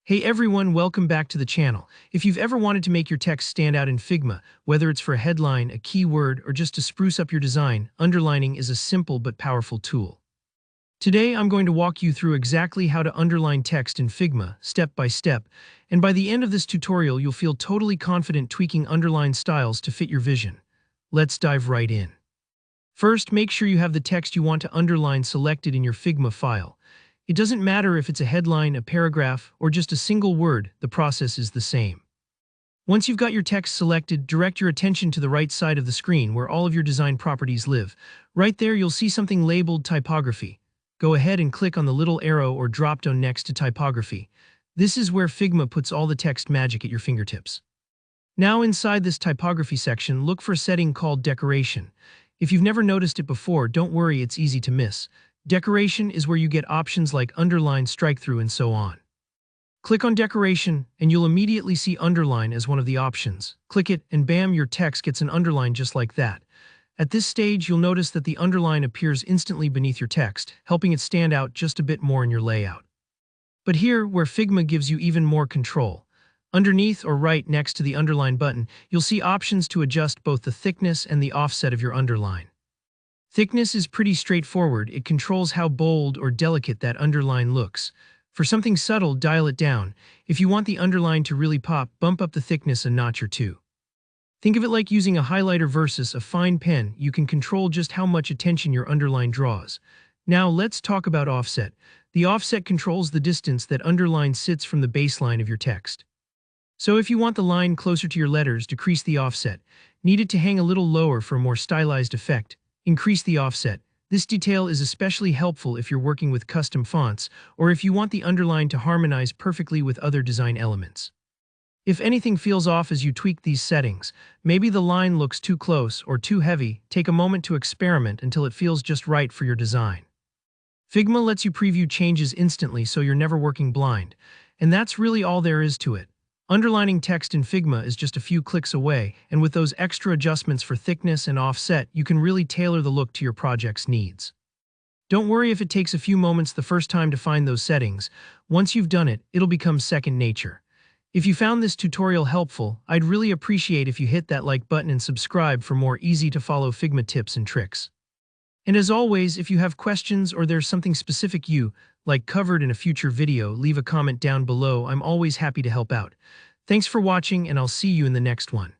Hey everyone, welcome back to the channel. If you've ever wanted to make your text stand out in Figma, whether it's for a headline, a keyword, or just to spruce up your design, underlining is a simple but powerful tool. Today I'm going to walk you through exactly how to underline text in Figma, step by step, and by the end of this tutorial you'll feel totally confident tweaking underline styles to fit your vision. Let's dive right in. First, make sure you have the text you want to underline selected in your Figma file. It doesn't matter if it's a headline, a paragraph, or just a single word, the process is the same. Once you've got your text selected, direct your attention to the right side of the screen where all of your design properties live. Right there, you'll see something labeled typography. Go ahead and click on the little arrow or drop-down next to typography. This is where Figma puts all the text magic at your fingertips. Now inside this typography section, look for a setting called decoration. If you've never noticed it before, don't worry, it's easy to miss. Decoration is where you get options like underline, strike-through, and so on. Click on decoration, and you'll immediately see underline as one of the options. Click it, and bam, your text gets an underline just like that. At this stage, you'll notice that the underline appears instantly beneath your text, helping it stand out just a bit more in your layout. But here, where Figma gives you even more control. Underneath or right next to the underline button, you'll see options to adjust both the thickness and the offset of your underline. Thickness is pretty straightforward. It controls how bold or delicate that underline looks. For something subtle, dial it down. If you want the underline to really pop, bump up the thickness a notch or two. Think of it like using a highlighter versus a fine pen. You can control just how much attention your underline draws. Now let's talk about offset. The offset controls the distance that underline sits from the baseline of your text. So if you want the line closer to your letters, decrease the offset. Need it to hang a little lower for a more stylized effect, increase the offset. This detail is especially helpful if you're working with custom fonts or if you want the underline to harmonize perfectly with other design elements. If anything feels off as you tweak these settings, maybe the line looks too close or too heavy, take a moment to experiment until it feels just right for your design. Figma lets you preview changes instantly so you're never working blind, and that's really all there is to it. Underlining text in Figma is just a few clicks away, and with those extra adjustments for thickness and offset, you can really tailor the look to your project's needs. Don't worry if it takes a few moments the first time to find those settings. Once you've done it, it'll become second nature. If you found this tutorial helpful, I'd really appreciate if you hit that like button and subscribe for more easy-to-follow Figma tips and tricks. And as always, if you have questions or there's something specific you like covered in a future video, leave a comment down below. I'm always happy to help out. Thanks for watching, and I'll see you in the next one.